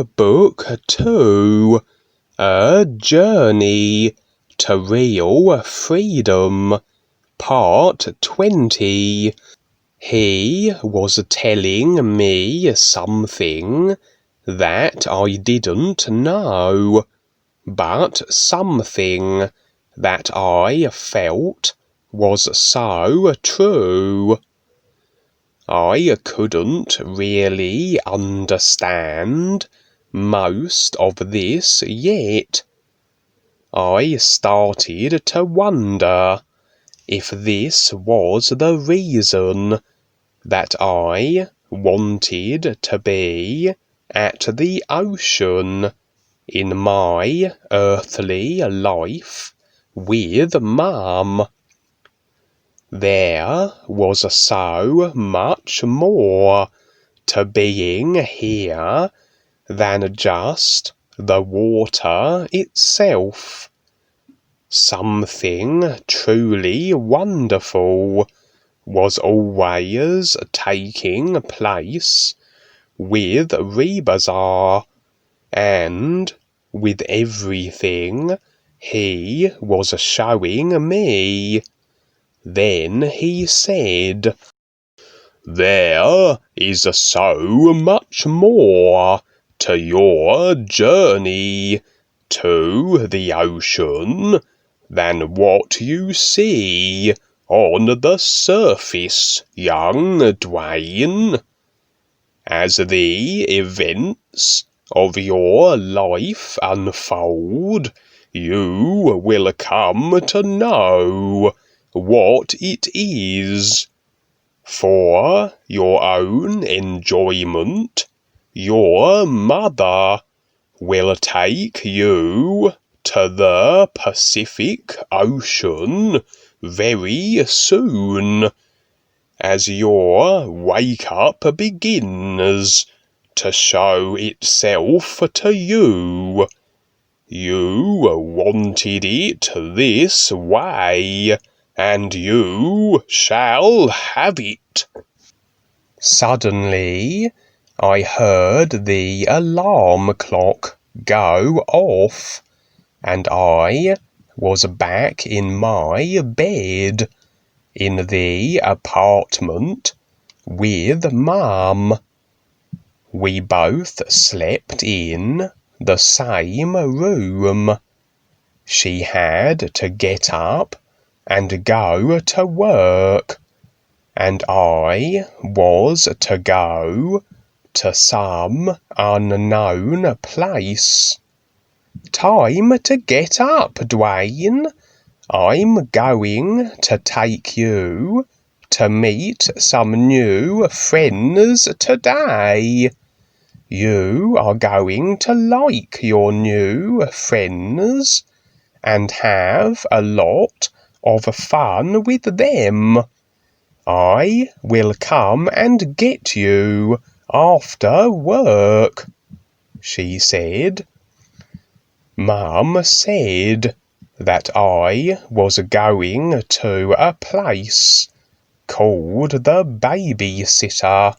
Book 2, A Journey to Real Freedom, Part 20. He was telling me something that I didn't know, but something that I felt was so true. I couldn't really understand most of this yet. I started to wonder if this was the reason that I wanted to be at the ocean in my earthly life with Mum. There was so much more to being here than just the water itself. Something truly wonderful was always taking place with ReBiSar, and with everything he was showing me. Then he said, "There is so much more to your journey to the ocean than what you see on the surface, young Duane. As the events of your life unfold, you will come to know what it is. For your own enjoyment, your mother will take you to the Pacific Ocean very soon, as your wake-up begins to show itself to you. You wanted it this way, and you shall have it." Suddenly, I heard the alarm clock go off, and I was back in my bed in the apartment with Mum. We both slept in the same room. She had to get up and go to work, and I was to go to some unknown place. "Time to get up, Duane. I'm going to take you to meet some new friends today. You are going to like your new friends and have a lot of fun with them. I will come and get you after work," she said. Mum said that I was going to a place called the Babysitter.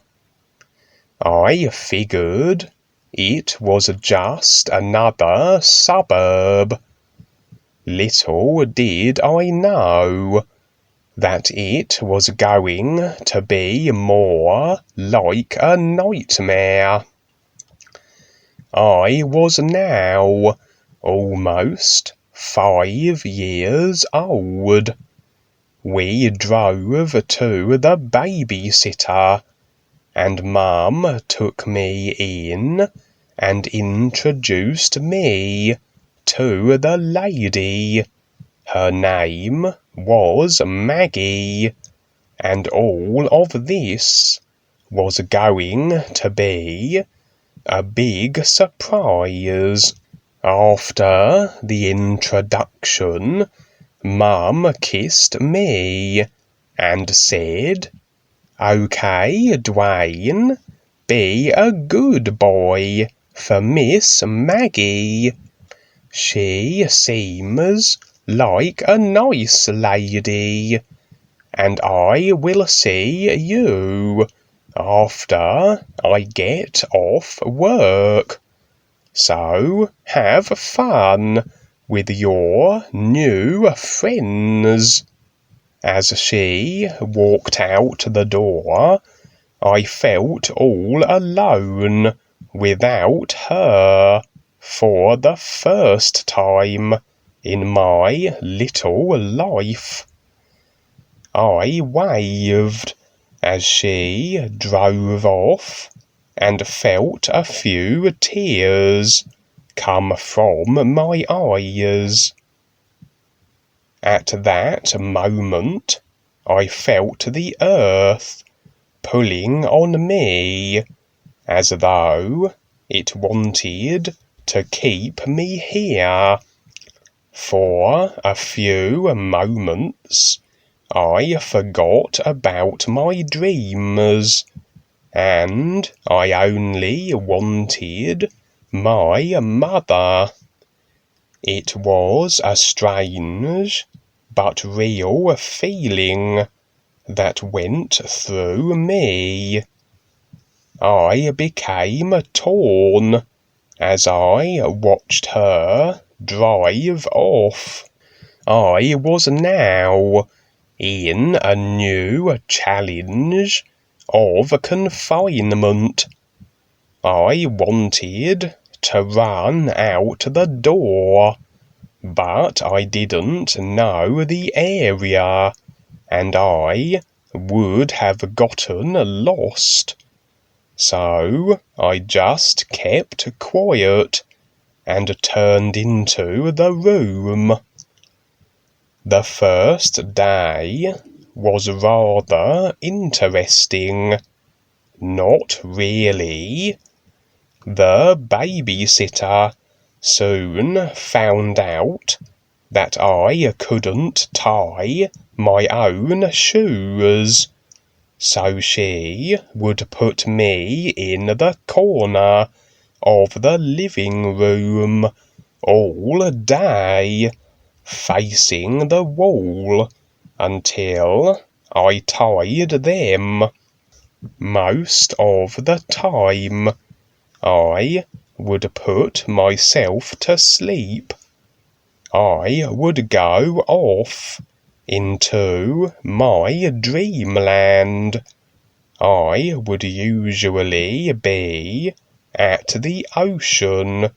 I figured it was just another suburb. Little did I know that it was going to be more like a nightmare. I was now almost 5 years old. We drove to the Babysitter, and Mum took me in and introduced me to the lady. Her name was Maggie, and all of this was going to be a big surprise. After the introduction, Mum kissed me and said, "Okay, Duane, be a good boy for Miss Maggie. She seems like a nice lady, and I will see you after I get off work. So have fun with your new friends. As she walked out the door, I felt all alone without her for the first time in my little life. I waved as she drove off and felt a few tears come from my eyes. At that moment, I felt the earth pulling on me as though it wanted to keep me here. For a few moments, I forgot about my dreams, and I only wanted my mother. It was a strange but real feeling that went through me. I became torn as I watched her drive off. I was now in a new challenge of confinement. I wanted to run out the door, but I didn't know the area, and I would have gotten lost. So I just kept quiet and turned into the room. The first day was rather interesting. Not really. The babysitter soon found out that I couldn't tie my own shoes, so she would put me in the corner of the living room all day, facing the wall, until I tied them. Most of the time, I would put myself to sleep. I would go off into my dreamland. I would usually be at the ocean,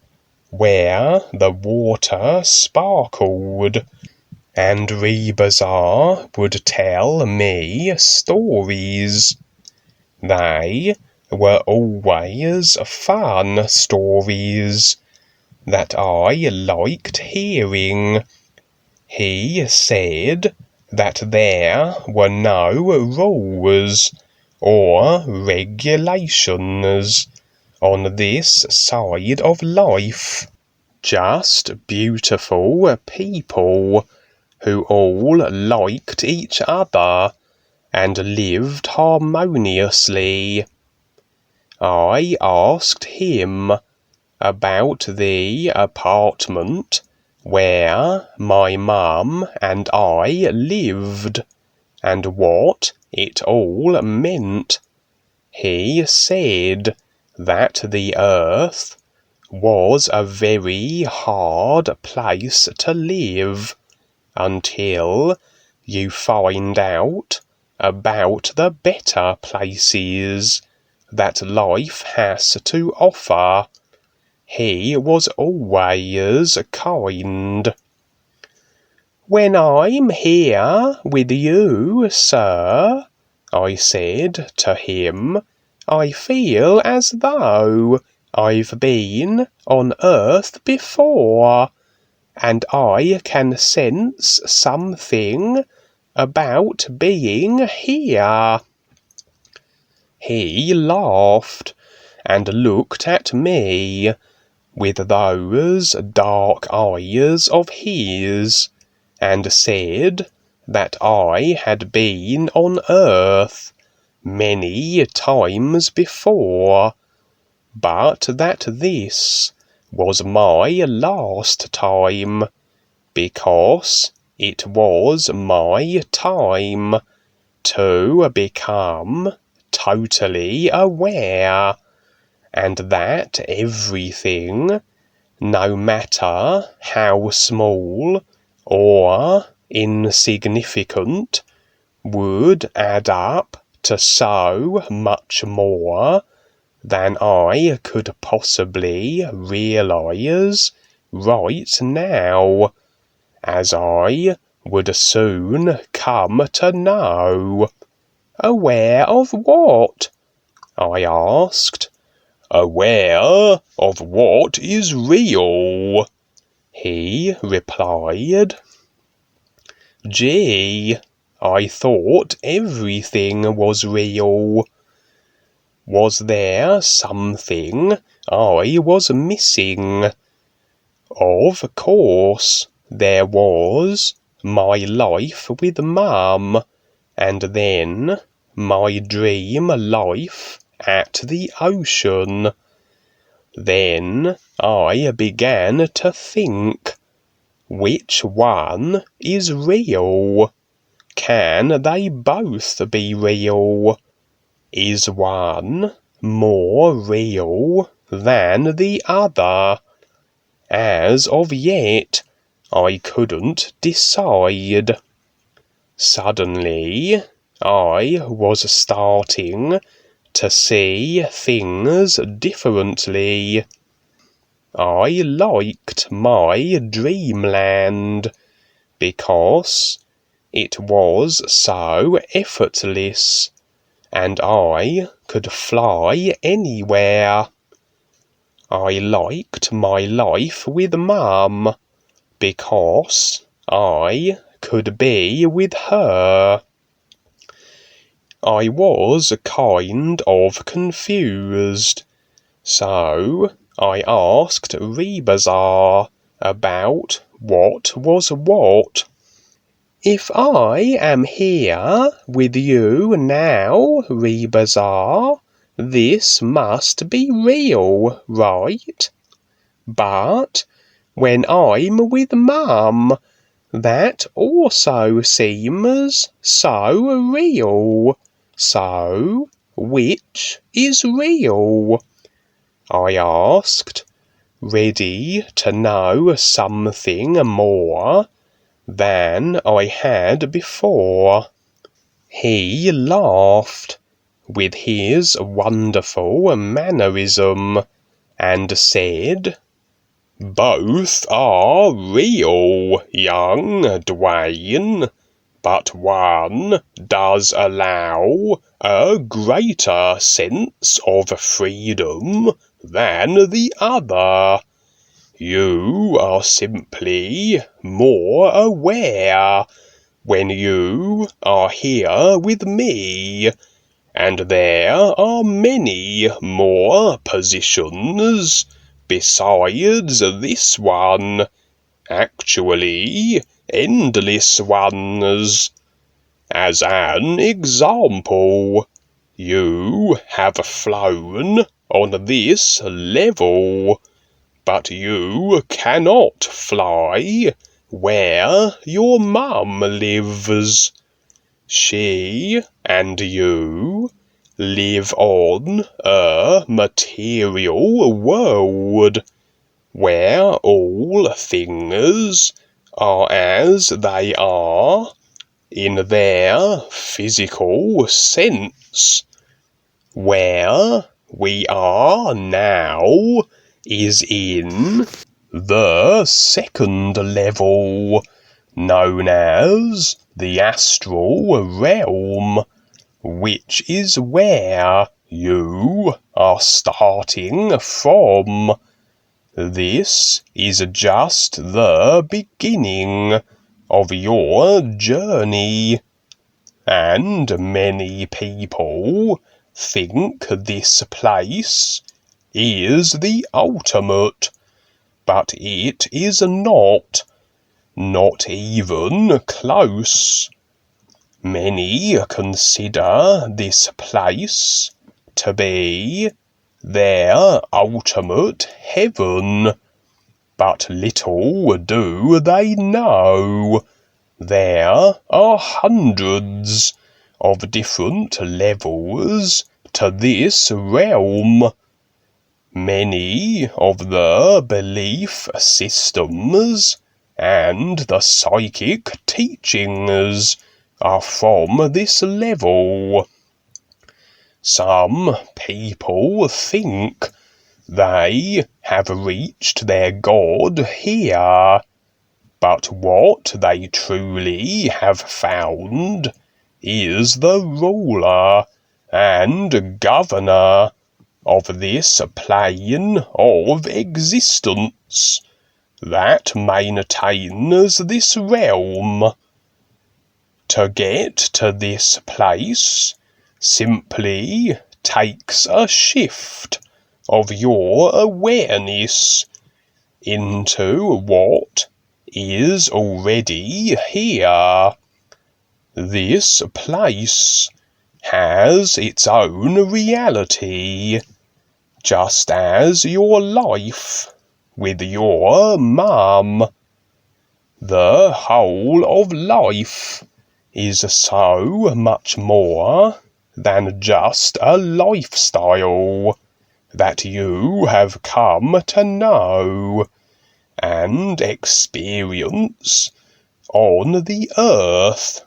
where the water sparkled, and ReBISAR would tell me stories. They were always fun stories that I liked hearing. He said that there were no rules or regulations on this side of life, just beautiful people who all liked each other and lived harmoniously. I asked him about the apartment where my mum and I lived, and what it all meant. He said that the earth was a very hard place to live until you find out about the better places that life has to offer. He was always kind. "When I'm here with you, sir," I said to him, "I feel as though I've been on Earth before, and I can sense something about being here." He laughed and looked at me with those dark eyes of his, and said that I had been on Earth many times before, but that this was my last time, because it was my time to become totally aware, and that everything no matter how small or insignificant, would add up to so much more than I could possibly realise right now, as I would soon come to know. Aware of what? I asked. Aware of what is real, he replied. Gee, I thought everything was real. Was there something I was missing? Of course, there was my life with Mum, and then my dream life at the ocean. Then I began to think, which one is real? Can they both be real? Is one more real than the other? As of yet, I couldn't decide. Suddenly, I was starting to see things differently. I liked my dreamland because it was so effortless, and I could fly anywhere. I liked my life with Mum because I could be with her. I was kind of confused, so I asked ReBiSar about what was what. If I am here with you now, ReBiSar, this must be real, right? But when I'm with Mum, that also seems so real. So, which is real? I asked, ready to know something more than I had before. He laughed with his wonderful mannerism and said, Both are real, young Duane, but one does allow a greater sense of freedom than the other. You are simply more aware when you are here with me, and there are many more positions besides this one, actually endless ones. As an example, you have flown on this level, but you cannot fly where your Mum lives. She and you live on a material world, where all things are as they are in their physical sense. Where we are now is in the second level, known as the astral realm, which is where you are starting from. This is just the beginning of your journey, and many people think this place is the ultimate, but it is not even close. Many consider this place to be their ultimate heaven, but little do they know there are hundreds of different levels to this realm. Many of the belief systems and the psychic teachings are from this level. Some people think they have reached their God here, but what they truly have found is the ruler and governor of this plane of existence that maintains this realm. To get to this place simply takes a shift of your awareness into what is already here. This place has its own reality, just as your life with your mum. The whole of life is so much more than just a lifestyle that you have come to know and experience on the earth.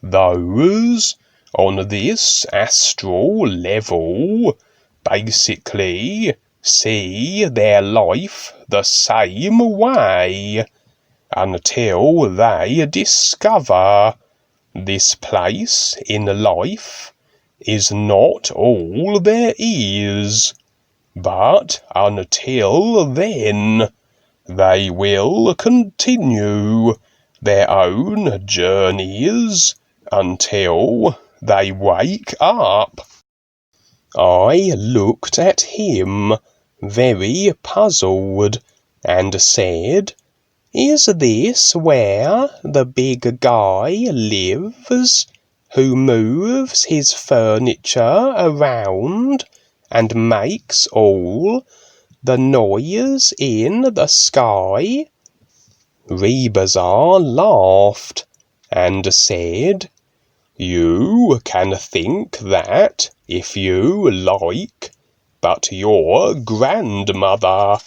Those on this astral level basically see their life the same way until they discover this place in life is not all there is, but until then they will continue their own journeys until they wake up. I looked at him, very puzzled, and said, "Is this where the big guy lives, who moves his furniture around and makes all the noise in the sky?" ReBISAR laughed and said, "You can think that if you like, but your grandmother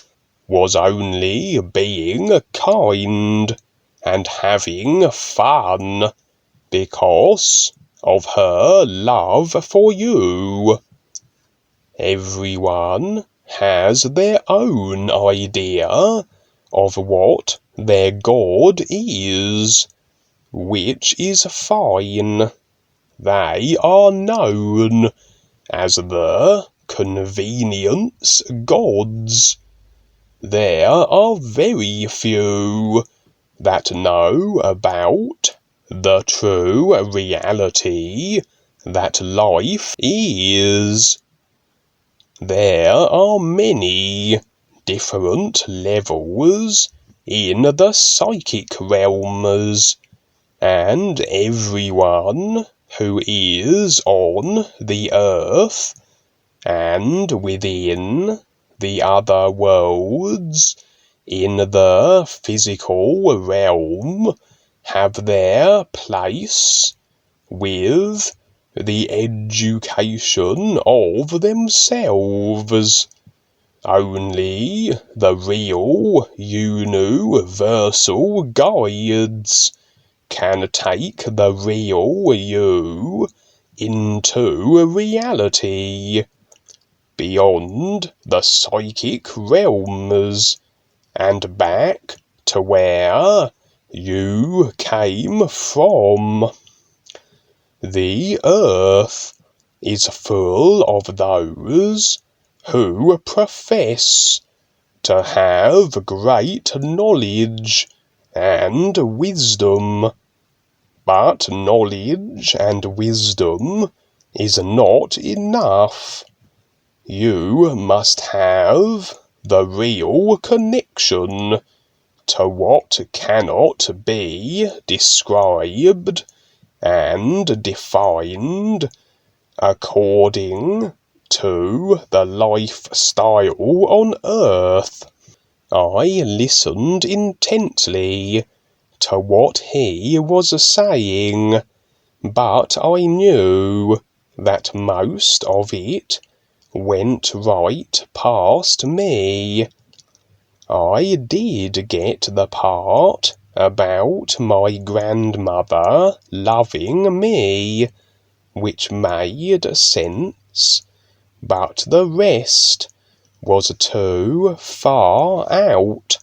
was only being kind and having fun because of her love for you. Everyone has their own idea of what their God is, which is fine. They are known as the convenience gods. There are very few that know about the true reality that life is. There are many different levels in the psychic realms, and everyone who is on the earth and within the other worlds in the physical realm have their place with the education of themselves. Only the real UNUversal guides can take the real you into reality, beyond the psychic realms, and back to where you came from. The earth is full of those who profess to have great knowledge and wisdom, but knowledge and wisdom is not enough. You must have the real connection to what cannot be described and defined according to the lifestyle on earth. I listened intently to what he was saying, but I knew that most of it went right past me. I did get the part about my grandmother loving me, which made sense, but the rest was too far out.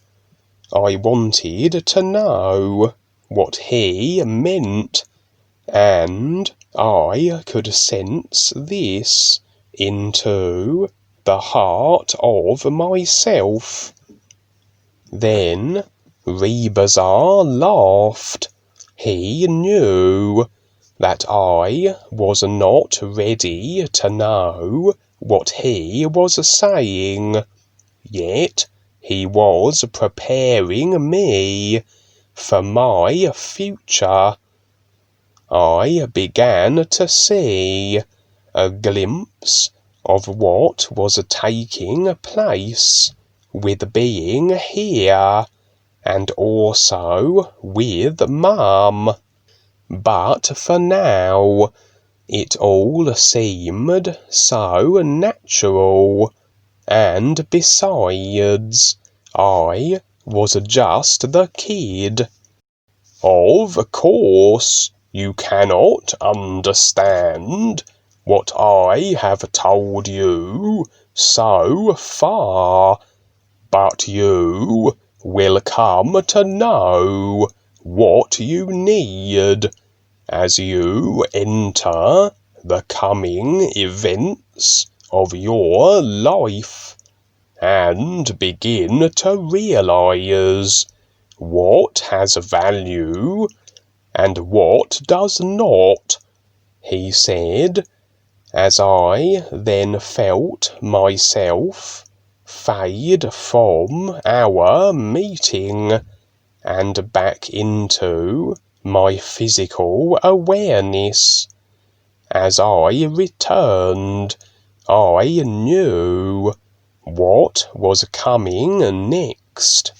I wanted to know what he meant, and I could sense this into the heart of myself. Then ReBiSar laughed. He knew that I was not ready to know what he was saying, yet he was preparing me for my future. I began to see a glimpse of what was taking place with being here, and also with Mum. But for now, it all seemed so natural, and besides, I was just the kid. Of course, you cannot understand what I have told you so far, but you will come to know what you need as you enter the coming events of your life and begin to realize what has value and what does not, he said, as I then felt myself fade from our meeting and back into my physical awareness. As I returned, I knew what was coming next.